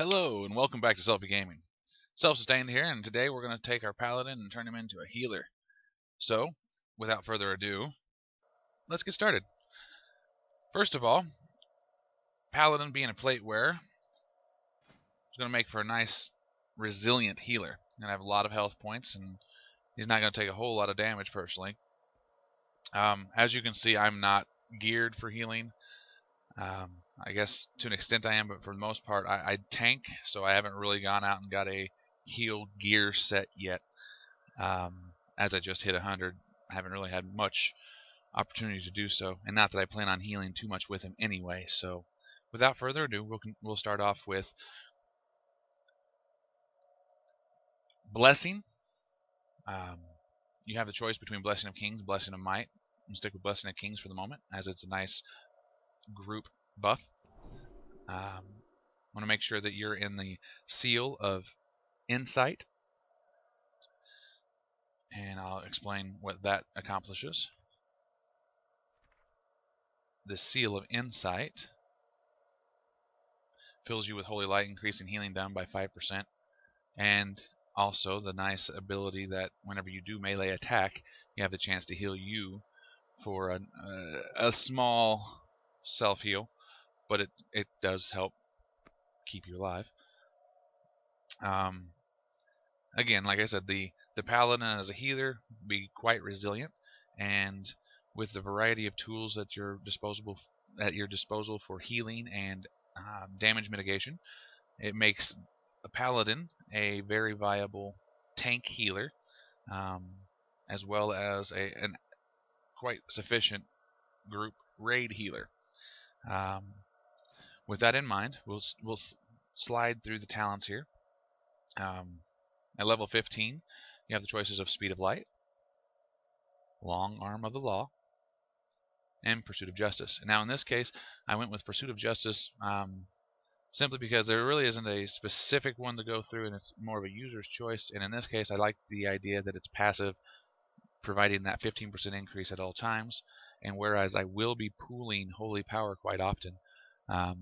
Hello and welcome back to Selfie Gaming. Self-Sustained here, and today we're going to take our Paladin and turn him into a healer. So, without further ado, let's get started. First of all, Paladin being a plate wearer is going to make for a nice, resilient healer. He's going to have a lot of health points, and he's not going to take a whole lot of damage personally. As you can see, I'm not geared for healing. I guess to an extent I am, but for the most part I tank, so I haven't really gone out and got a heal gear set yet. As I just hit 100, I haven't really had much opportunity to do so, and not that I plan on healing too much with him anyway. So without further ado, we'll start off with Blessing. You have the choice between Blessing of Kings and Blessing of Might. I'm going to stick with Blessing of Kings for the moment, as it's a nice group buff. I want to make sure that you're in the Seal of Insight, and I'll explain what that accomplishes. The Seal of Insight fills you with Holy Light, increasing healing down by 5%, and also the nice ability that whenever you do melee attack, you have the chance to heal you for a small self-heal, but it does help keep you alive. Again, like I said, the Paladin as a healer be quite resilient, and with the variety of tools at your disposal for healing and damage mitigation, it makes a Paladin a very viable tank healer, as well as an quite sufficient group raid healer. With that in mind, we'll slide through the talents here. At level 15, you have the choices of Speed of Light, Long Arm of the Law, and Pursuit of Justice. Now in this case, I went with Pursuit of Justice simply because there really isn't a specific one to go through, and it's more of a user's choice. And in this case, I like the idea that it's passive, providing that 15% increase at all times. And whereas I will be pooling Holy Power quite often,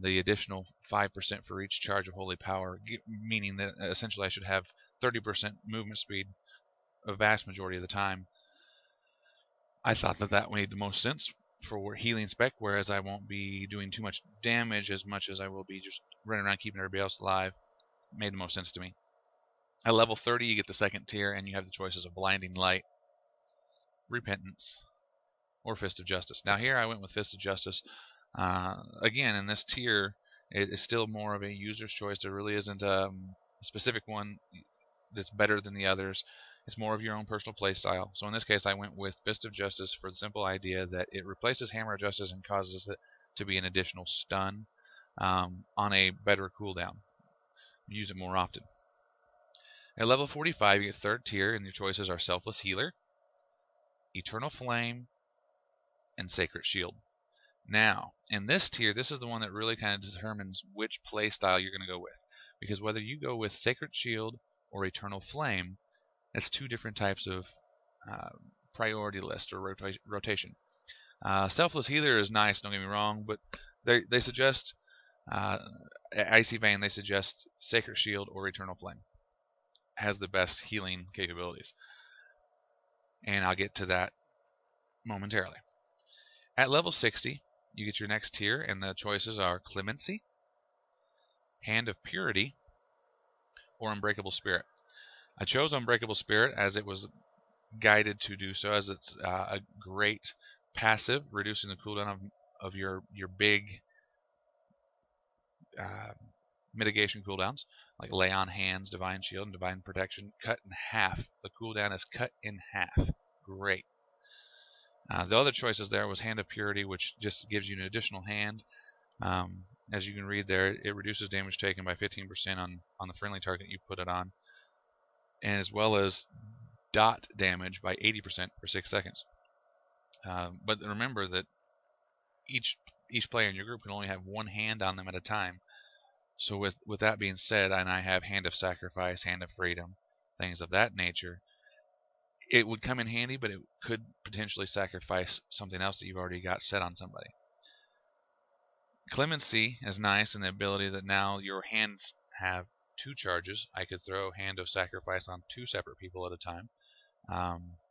the additional 5% for each charge of Holy Power, meaning that essentially I should have 30% movement speed a vast majority of the time. I thought that made the most sense for healing spec, whereas I won't be doing too much damage as much as I will be just running around keeping everybody else alive. Made the most sense to me. At level 30, you get the second tier, and you have the choices of Blinding Light, Repentance, or Fist of Justice. Now here I went with Fist of Justice. Again, in this tier, it is still more of a user's choice. There really isn't a specific one that's better than the others. It's more of your own personal playstyle. So in this case, I went with Fist of Justice for the simple idea that it replaces Hammer of Justice and causes it to be an additional stun on a better cooldown. Use it more often. At level 45, you get third tier, and your choices are Selfless Healer, Eternal Flame, and Sacred Shield. Now, in this tier, this is the one that really kind of determines which playstyle you're going to go with. Because whether you go with Sacred Shield or Eternal Flame, it's two different types of priority list or rotation. Selfless Healer is nice, don't get me wrong, but they suggest, Icy Vein, they suggest Sacred Shield or Eternal Flame. Has the best healing capabilities. And I'll get to that momentarily. At level 60, you get your next tier, and the choices are Clemency, Hand of Purity, or Unbreakable Spirit. I chose Unbreakable Spirit as it was guided to do so, as it's a great passive, reducing the cooldown of your big mitigation cooldowns, like Lay on Hands, Divine Shield, and Divine Protection, cut in half. The cooldown is cut in half. Great. The other choices there was Hand of Purity, which just gives you an additional hand. As you can read there, it reduces damage taken by 15% on the friendly target you put it on, and as well as dot damage by 80% for 6 seconds. But remember that each player in your group can only have one hand on them at a time. So with that being said, and I have Hand of Sacrifice, Hand of Freedom, things of that nature, it would come in handy, but it could potentially sacrifice something else that you've already got set on somebody. Clemency is nice in the ability that now your hands have 2 charges, I could throw Hand of Sacrifice on 2 separate people at a time.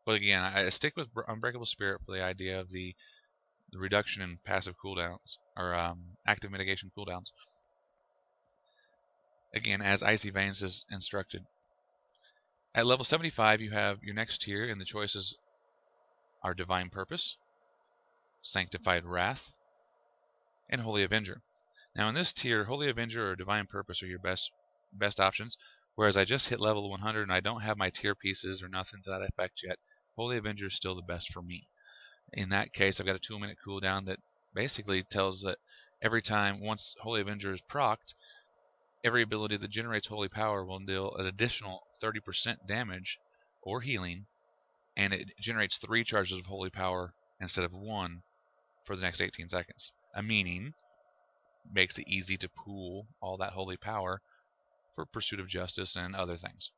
But again, I stick with Unbreakable Spirit for the idea of the reduction in passive cooldowns, or active mitigation cooldowns. Again, as Icy Veins is instructed. At level 75, you have your next tier, and the choices are Divine Purpose, Sanctified Wrath, and Holy Avenger. Now in this tier, Holy Avenger or Divine Purpose are your best options, whereas I just hit level 100 and I don't have my tier pieces or nothing to that effect yet. Holy Avenger is still the best for me. In that case, I've got a 2-minute cooldown that basically tells that every time, once Holy Avenger is procced, every ability that generates holy power will deal an additional 30% damage or healing, and it generates 3 charges of holy power instead of 1 for the next 18 seconds. A meaning makes it easy to pool all that holy power for Pursuit of Justice and other things.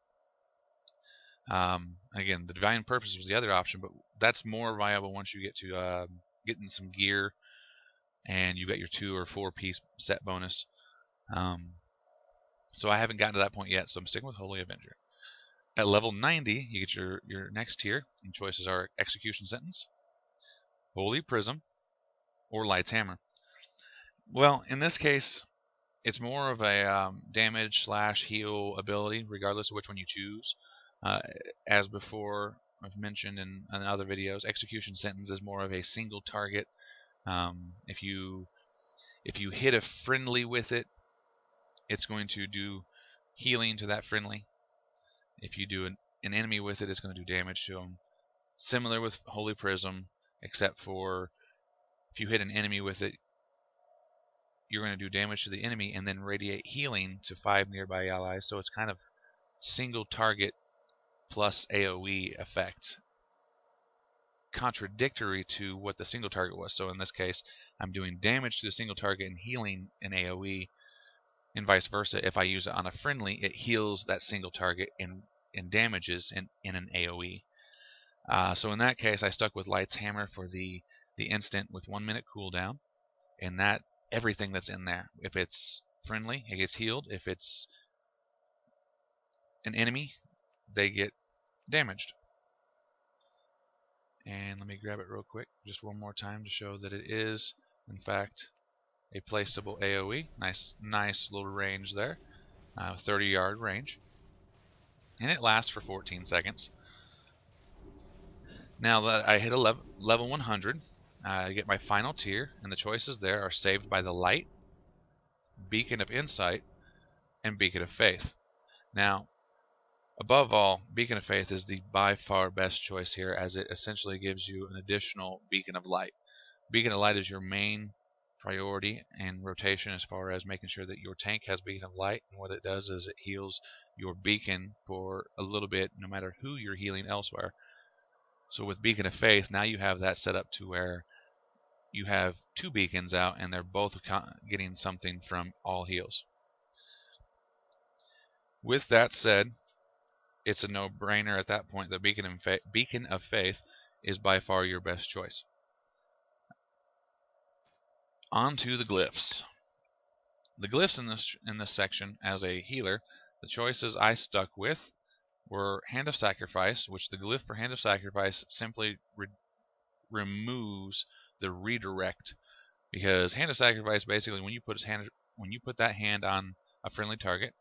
Again, the Divine Purpose was the other option, but that's more viable once you get to getting some gear and you got your 2 or 4 piece set bonus. So I haven't gotten to that point yet, so I'm sticking with Holy Avenger. At level 90, you get your next tier, and choices are Execution Sentence, Holy Prism, or Light's Hammer. Well, in this case, it's more of a damage/heal ability, regardless of which one you choose. As before, I've mentioned in other videos, Execution Sentence is more of a single target. If you hit a friendly with it, it's going to do healing to that friendly. If you do an enemy with it, it's going to do damage to them. Similar with Holy Prism, except for if you hit an enemy with it, you're going to do damage to the enemy and then radiate healing to 5 nearby allies. So it's kind of single target plus AoE effect, contradictory to what the single target was. So in this case, I'm doing damage to the single target and healing an AoE, and vice versa. If I use it on a friendly, it heals that single target and damages in an AoE. So in that case, I stuck with Light's Hammer for the instant with 1 minute cooldown, and that everything that's in there. If it's friendly, it gets healed. If it's an enemy, they get damaged. And let me grab it real quick just one more time to show that it is, in fact, a placeable AoE. Nice little range there. 30-yard range. And it lasts for 14 seconds. Now that I hit a level 100, I get my final tier, and the choices there are Saved by the Light, Beacon of Insight, and Beacon of Faith. Now, above all, Beacon of Faith is the by far best choice here, as it essentially gives you an additional Beacon of Light. Beacon of Light is your main priority and rotation as far as making sure that your tank has Beacon of Light, and what it does is it heals your beacon for a little bit no matter who you're healing elsewhere. So with Beacon of Faith, now you have that set up to where you have 2 beacons out and they're both getting something from all heals. With that said, it's a no-brainer at that point that Beacon of Faith is by far your best choice. On to the glyphs. The glyphs in this section, as a healer, the choices I stuck with were Hand of Sacrifice, which the glyph for Hand of Sacrifice simply removes the redirect, because Hand of Sacrifice basically, when you put that hand on a friendly target,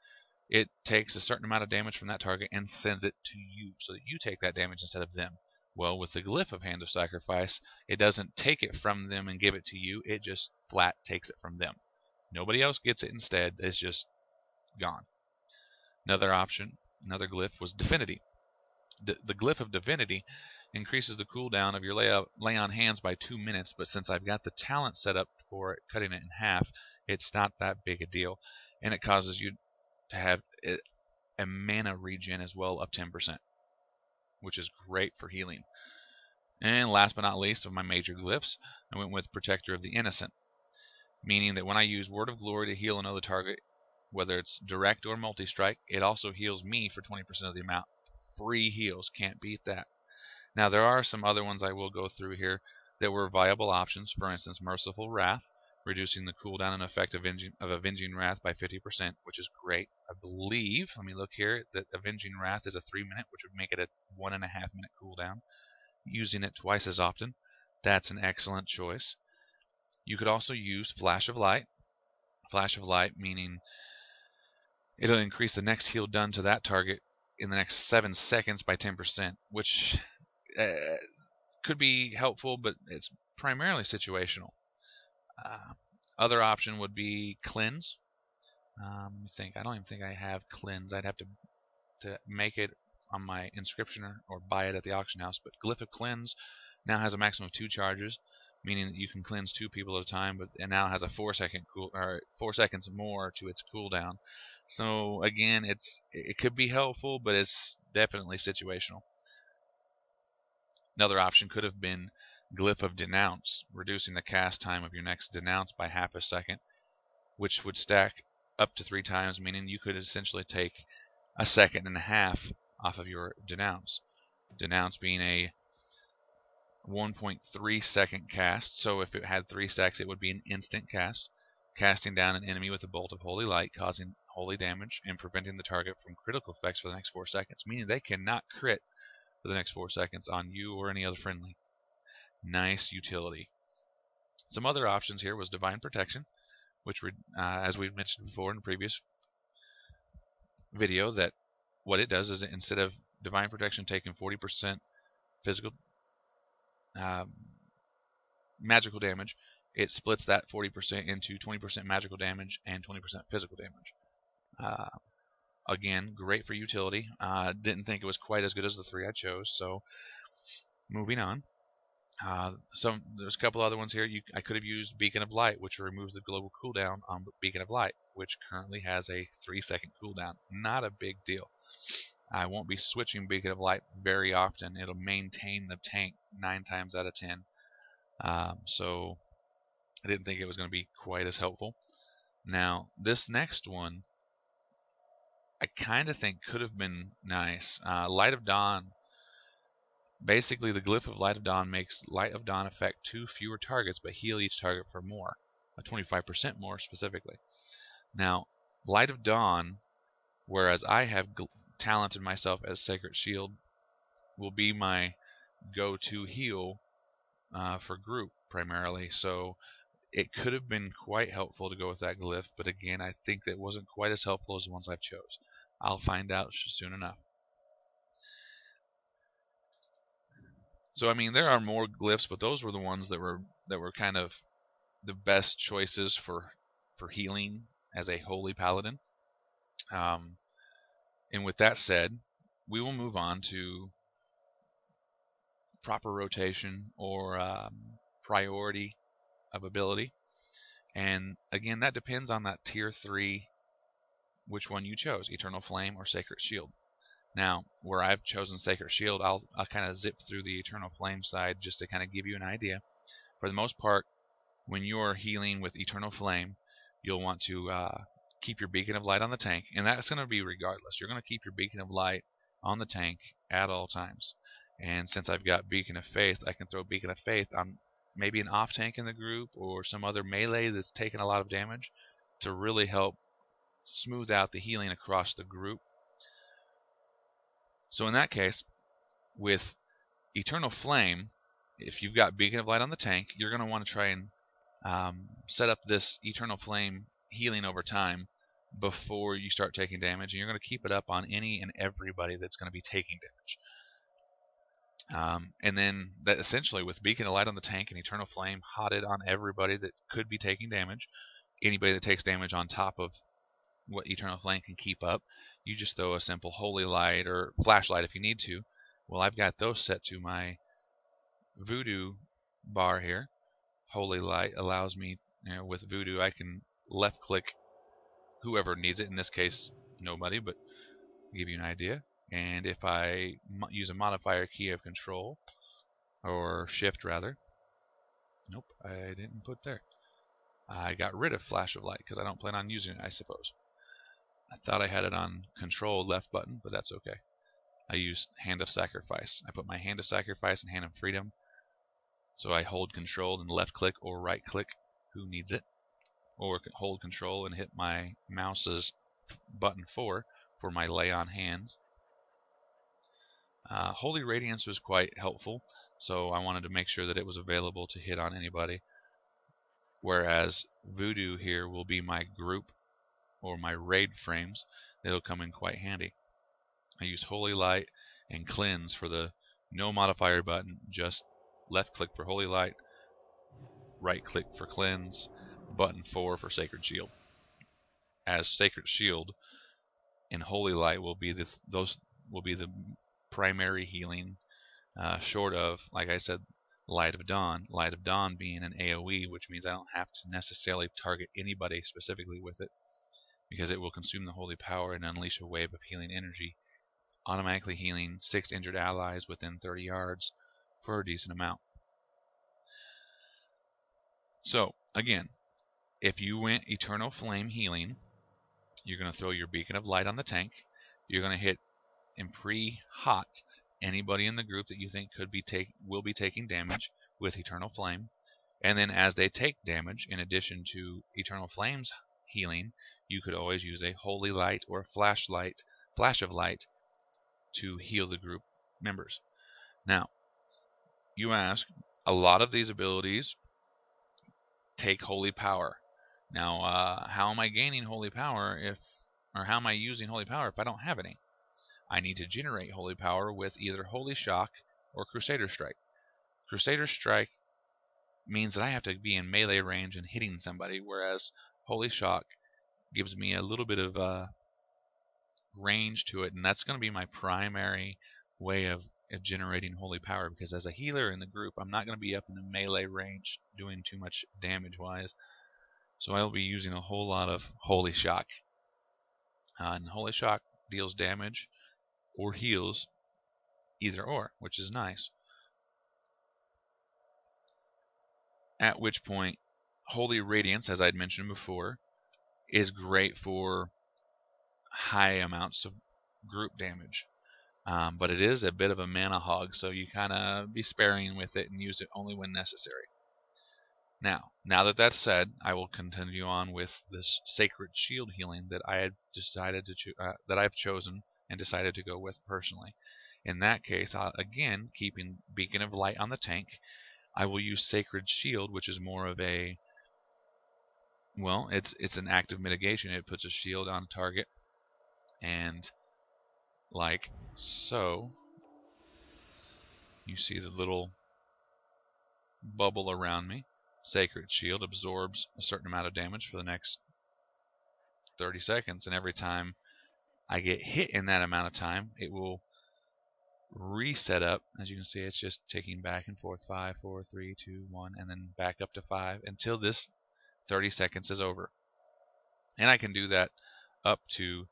it takes a certain amount of damage from that target and sends it to you, so that you take that damage instead of them. Well, with the glyph of Hand of Sacrifice, it doesn't take it from them and give it to you, it just flat takes it from them. Nobody else gets it instead, it's just gone. Another glyph was Divinity. The glyph of Divinity increases the cooldown of your lay on hands by 2 minutes, but since I've got the talent set up for it, cutting it in half, it's not that big a deal, and it causes you to have a mana regen as well of 10%, which is great for healing. And last but not least of my major glyphs, I went with Protector of the Innocent, meaning that when I use Word of Glory to heal another target, whether it's direct or multi-strike, it also heals me for 20% of the amount. Free heals, can't beat that. Now there are some other ones I will go through here that were viable options. For instance, Merciful Wrath reducing the cooldown and effect of Avenging Wrath by 50%, which is great. I believe, let me look here, that Avenging Wrath is a 3-minute, which would make it a 1.5-minute cooldown. Using it twice as often, that's an excellent choice. You could also use Flash of Light. Flash of Light meaning it'll increase the next heal done to that target in the next 7 seconds by 10%, which could be helpful, but it's primarily situational. Other option would be Cleanse. Let me think. I don't even think I have Cleanse. I'd have to make it on my Inscriptioner or buy it at the auction house. But Glyph of Cleanse now has a maximum of 2 charges, meaning that you can cleanse 2 people at a time. But it now has a 4 seconds more to its cooldown. So again, it could be helpful, but it's definitely situational. Another option could have been Glyph of Denounce, reducing the cast time of your next Denounce by half a second, which would stack up to 3 times, meaning you could essentially take a 1.5 seconds off of your Denounce. Denounce being a 1.3 second cast, so if it had 3 stacks, it would be an instant cast, casting down an enemy with a bolt of holy light, causing holy damage and preventing the target from critical effects for the next 4 seconds, meaning they cannot crit for the next 4 seconds on you or any other friendly. Nice utility. Some other options here was Divine Protection, which, as we've mentioned before in the previous video, that what it does is instead of Divine Protection taking 40% physical magical damage, it splits that 40% into 20% magical damage and 20% physical damage. Again, great for utility. Didn't think it was quite as good as the 3 I chose, so moving on. There's a couple other ones here. I could have used Beacon of Light, which removes the global cooldown on Beacon of Light, which currently has a 3-second cooldown. Not a big deal. I won't be switching Beacon of Light very often. It'll maintain the tank 9 times out of 10. So I didn't think it was going to be quite as helpful. Now, this next one, I kind of think could have been nice. Light of Dawn. Basically, the Glyph of Light of Dawn makes Light of Dawn affect 2 fewer targets, but heal each target for more, 25% more specifically. Now, Light of Dawn, whereas I have talented myself as Sacred Shield, will be my go-to heal for group primarily. So it could have been quite helpful to go with that Glyph, but again, I think that wasn't quite as helpful as the ones I've chose. I'll find out soon enough. So I mean, there are more glyphs, but those were the ones that were kind of the best choices for healing as a holy paladin. And with that said, we will move on to proper rotation or priority of ability. And again, that depends on that tier 3, which one you chose, Eternal Flame or Sacred Shield. Now, where I've chosen Sacred Shield, I'll kind of zip through the Eternal Flame side just to kind of give you an idea. For the most part, when you're healing with Eternal Flame, you'll want to keep your Beacon of Light on the tank, and that's going to be regardless. You're going to keep your Beacon of Light on the tank at all times. And since I've got Beacon of Faith, I can throw Beacon of Faith on maybe an off tank in the group or some other melee that's taking a lot of damage to really help smooth out the healing across the group. So in that case, with Eternal Flame, if you've got Beacon of Light on the tank, you're going to want to try and set up this Eternal Flame healing over time before you start taking damage, and you're going to keep it up on any and everybody that's going to be taking damage. And then that essentially with Beacon of Light on the tank and Eternal Flame hotted on everybody that could be taking damage, anybody that takes damage on top of what Eternal Flame can keep up, you just throw a simple Holy Light or Flashlight if you need to. Well, I've got those set to my Voodoo bar here. Holy Light allows me, with Voodoo, I can left click whoever needs it. In this case, nobody, but I'll give you an idea. And if I use a modifier key of Control, or Shift rather, nope, I didn't put there. I got rid of Flash of Light because I don't plan on using it, I suppose. I thought I had it on Control left button, but that's okay. I use Hand of Sacrifice. I put my Hand of Sacrifice and Hand of Freedom. So I hold Control and left click or right click. Who needs it? or hold control and hit my mouse's button 4 for my lay on hands. Holy Radiance was quite helpful, so I wanted to make sure that it was available to hit on anybody. Whereas Voodoo here will be my group or my raid frames. That'll come in quite handy. I used Holy Light and Cleanse for the no modifier button, just left click for Holy Light, right click for Cleanse, button 4 for Sacred Shield. As Sacred Shield and Holy Light will be the primary healing, short of, like I said, Light of Dawn. Light of Dawn being an AoE, which means I don't have to necessarily target anybody specifically with it, because it will consume the holy power and unleash a wave of healing energy, automatically healing 6 injured allies within 30 yards for a decent amount. So, again, if you went Eternal Flame healing, you're going to throw your Beacon of Light on the tank. You're going to hit and pre-hot anybody in the group that you think will be taking damage with Eternal Flame. And then as they take damage, in addition to Eternal Flame's healing, you could always use a Holy Light or a Flash of Light to heal the group members. Now, you ask, a lot of these abilities take Holy Power. Now, how am I gaining Holy Power or how am I using Holy Power if I don't have any? I need to generate Holy Power with either Holy Shock or Crusader Strike. Crusader Strike means that I have to be in melee range and hitting somebody, whereas Holy Shock gives me a little bit of range to it, and that's going to be my primary way of generating Holy Power, because as a healer in the group, I'm not going to be up in the melee range doing too much damage-wise, so I'll be using a whole lot of Holy Shock. And Holy Shock deals damage or heals, either or, which is nice. At which point, Holy Radiance, as I'd mentioned before, is great for high amounts of group damage. But it is a bit of a mana hog, so you kind of be sparing with it and use it only when necessary. Now that that's said, I will continue on with this Sacred Shield healing that I had decided to that I've chosen and decided to go with personally. In that case, again, keeping Beacon of Light on the tank, I will use Sacred Shield, which is more of a, well, it's an active mitigation. It puts a shield on a target, and like so, you see the little bubble around me. Sacred Shield absorbs a certain amount of damage for the next 30 seconds, and every time I get hit in that amount of time, it will reset up. As you can see, it's just ticking back and forth, 5, 4, 3, 2, 1, and then back up to 5 until this 30 seconds is over. And I can do that up to,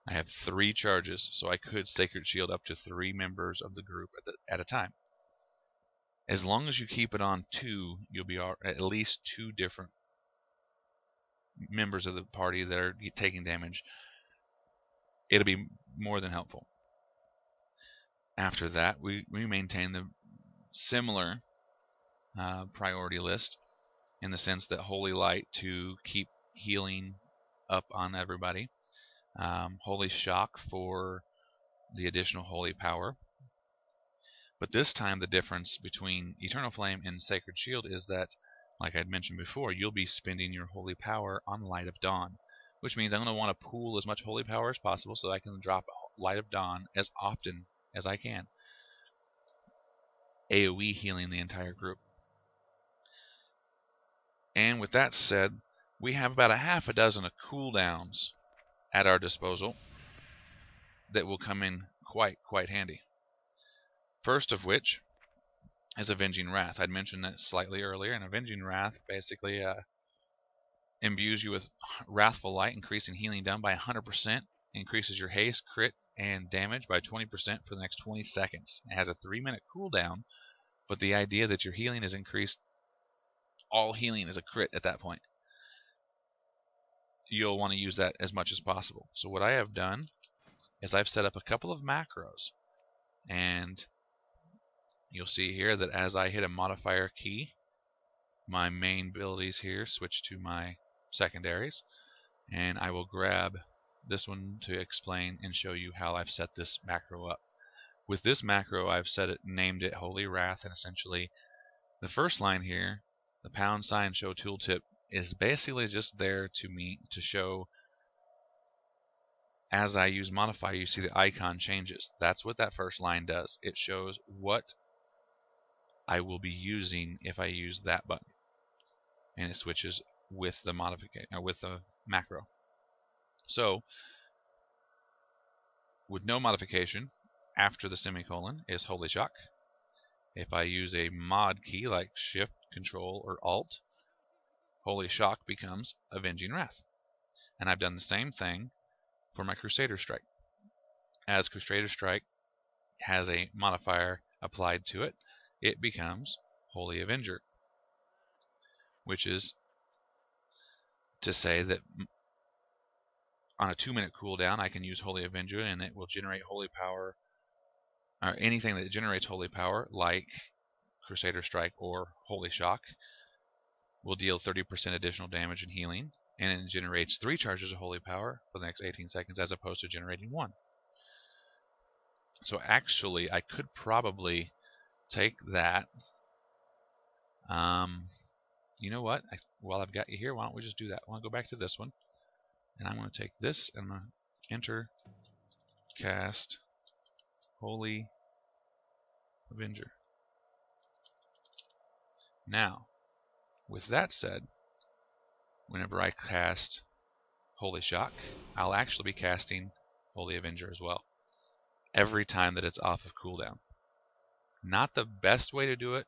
I have 3 charges, so I could Sacred Shield up to 3 members of the group at a time. As long as you keep it on 2, you'll be at least 2 different members of the party that are taking damage. It'll be more than helpful. After that, we maintain the similar priority list in the sense that Holy Light to keep healing up on everybody. Holy Shock for the additional holy power. But this time the difference between Eternal Flame and Sacred Shield is that, like I'd mentioned before, you'll be spending your holy power on Light of Dawn, which means I'm going to want to pool as much holy power as possible so that I can drop Light of Dawn as often as I can. AoE healing the entire group. And with that said, we have about a half a dozen of cooldowns at our disposal that will come in quite handy. First of which is Avenging Wrath. I'd mentioned that slightly earlier, and Avenging Wrath basically imbues you with Wrathful Light, increasing healing done by 100%, increases your haste, crit, and damage by 20% for the next 20 seconds. It has a 3-minute cooldown, but the idea that your healing is increased, all healing is a crit at that point. You'll want to use that as much as possible. So what I have done is I've set up a couple of macros, and you'll see here that as I hit a modifier key, my main abilities here switch to my secondaries, and I will grab this one to explain and show you how I've set this macro up. With this macro, I've named it Holy Wrath, and essentially the first line here, the # show tooltip, is basically just there to show, as I use modifier, you see the icon changes. That's what that first line does. It shows what I will be using if I use that button, and it switches with the modification or with the macro. So with no modification, after the semicolon is Holy Shock. If I use a mod key like Shift, Control, or Alt, Holy Shock becomes Avenging Wrath. And I've done the same thing for my Crusader Strike. As Crusader Strike has a modifier applied to it, it becomes Holy Avenger, which is to say that on a 2-minute cooldown, I can use Holy Avenger and it will generate holy power, or anything that generates holy power, like Crusader Strike or Holy Shock, will deal 30% additional damage and healing, and it generates 3 charges of holy power for the next 18 seconds as opposed to generating 1. So actually, I could probably take that. You know what? While I've got you here, why don't we just do that? I want to go back to this one, and I'm going to take this and I'm going to enter cast Holy Avenger. Now, with that said, whenever I cast Holy Shock, I'll actually be casting Holy Avenger as well, every time that it's off of cooldown. Not the best way to do it.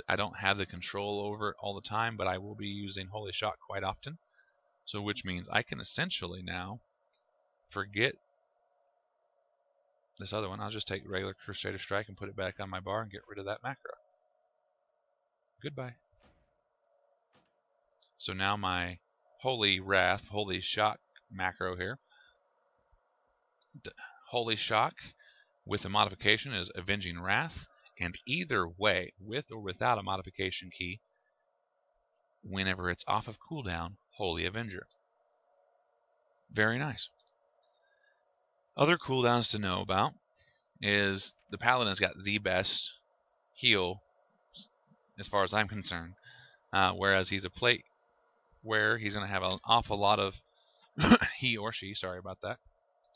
I don't have the control over it all the time, but I will be using Holy Shock quite often. So which means I can essentially now forget this other one. I'll just take regular Crusader Strike and put it back on my bar and get rid of that macro. Goodbye. So now my Holy Wrath, Holy Shock macro here. Holy Shock with a modification is Avenging Wrath, and either way, with or without a modification key, whenever it's off of cooldown, Holy Avenger. Very nice. Other cooldowns to know about is the Paladin's got the best heal as far as I'm concerned, whereas he's a plate where he's going to have an awful lot of he or she, sorry about that,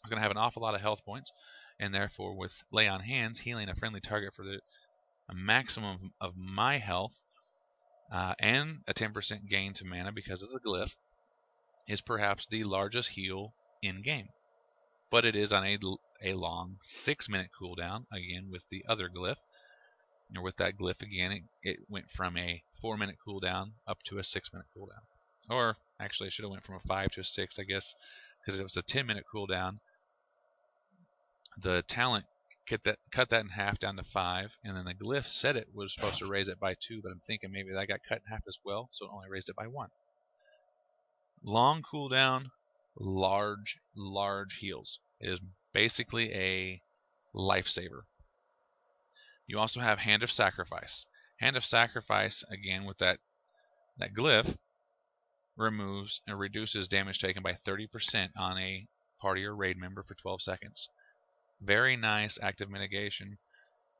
is going to have an awful lot of health points, and therefore with Lay on Hands, healing a friendly target for a maximum of my health and a 10% gain to mana because of the glyph is perhaps the largest heal in game. But it is on a long 6-minute cooldown, again with the other glyph. Or with that glyph again, it went from a 4-minute cooldown up to a 6-minute cooldown. Or actually, it should have went from a 5 to a 6, I guess, because it was a 10-minute cooldown. The talent cut that in half down to 5, and then the glyph said it was supposed to raise it by 2, but I'm thinking maybe that got cut in half as well, so it only raised it by 1. Long cooldown, large heals. It is basically a lifesaver. You also have Hand of Sacrifice. Hand of Sacrifice, again with that glyph, removes and reduces damage taken by 30% on a party or raid member for 12 seconds. Very nice active mitigation,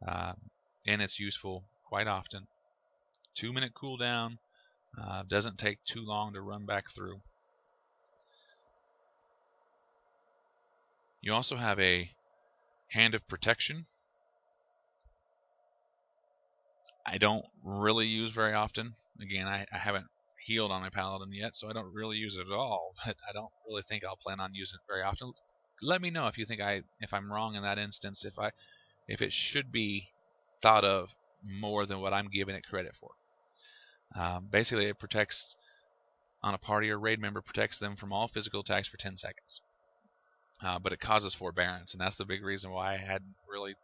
and it's useful quite often. 2-minute cooldown, doesn't take too long to run back through. You also have a Hand of Protection. I don't really use very often. Again, I haven't healed on my Paladin yet, so I don't really use it at all, but I don't really think I'll plan on using it very often. Let me know if you think if I'm wrong in that instance, if it should be thought of more than what I'm giving it credit for. Basically, it protects on a party or raid member, protects them from all physical attacks for 10 seconds. But it causes forbearance, and that's the big reason why I hadn't really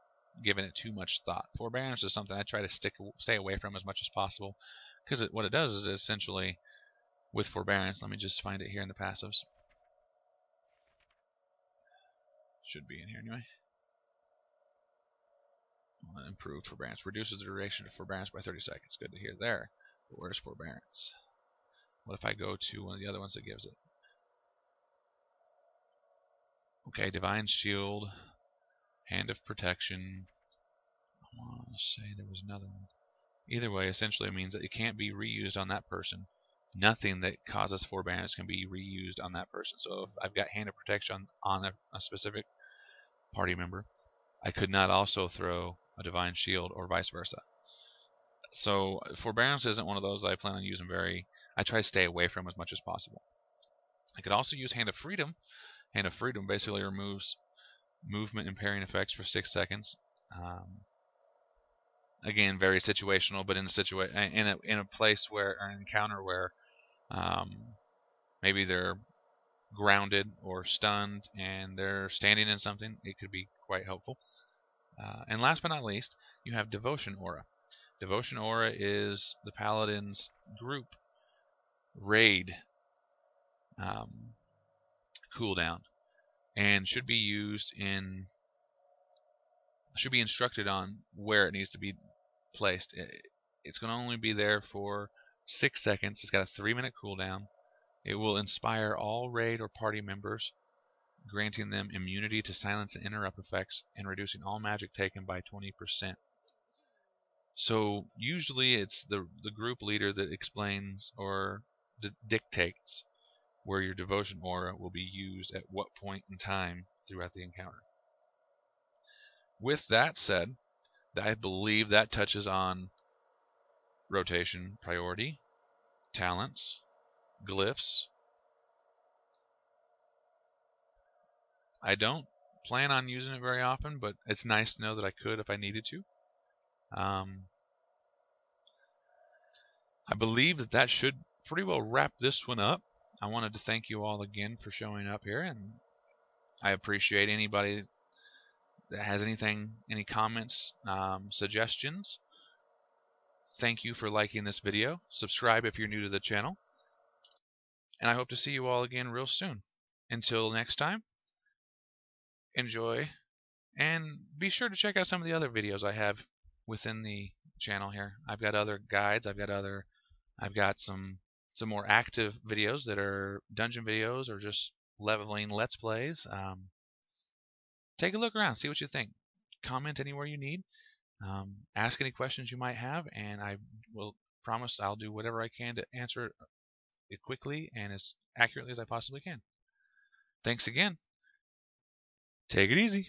given it too much thought. Forbearance is something I try to stay away from as much as possible, because what it does is essentially, with forbearance, let me just find it here in the passives. Should be in here anyway. Improved forbearance. Reduces the duration of forbearance by 30 seconds. Good to hear there. But where's forbearance? What if I go to one of the other ones that gives it? Okay, Divine Shield, Hand of Protection. I want to say there was another one. Either way, essentially it means that it can't be reused on that person. Nothing that causes forbearance can be reused on that person. So if I've got Hand of Protection on a specific party member, I could not also throw a Divine Shield or vice versa. So forbearance isn't one of those that I plan on using I try to stay away from as much as possible. I could also use Hand of Freedom. Hand of Freedom basically removes movement impairing effects for 6 seconds. Again, very situational, but in a place where, or an encounter where maybe they're grounded or stunned and they're standing in something, it could be quite helpful. And last but not least, you have Devotion Aura. Devotion Aura is the Paladin's group raid cooldown, and should be instructed on where it needs to be placed. It's going to only be there for 6 seconds. It's got a 3-minute cooldown. It will inspire all raid or party members, granting them immunity to silence and interrupt effects and reducing all magic taken by 20%. So usually it's the group leader that explains or dictates where your Devotion Aura will be used at what point in time throughout the encounter. With that said, I believe that touches on rotation, priority, talents, glyphs. I don't plan on using it very often, but it's nice to know that I could if I needed to. I believe that should pretty well wrap this one up. I wanted to thank you all again for showing up here, and I appreciate anybody that has any comments, suggestions. Thank you for liking this video. Subscribe if you're new to the channel. And I hope to see you all again real soon. Until next time, enjoy, and be sure to check out some of the other videos I have within the channel here. I've got other guides. I've got some more active videos that are dungeon videos or just leveling let's plays. Take a look around, see what you think. Comment anywhere you need. Ask any questions you might have, and I will promise I'll do whatever I can to answer it quickly and as accurately as I possibly can. Thanks again. Take it easy.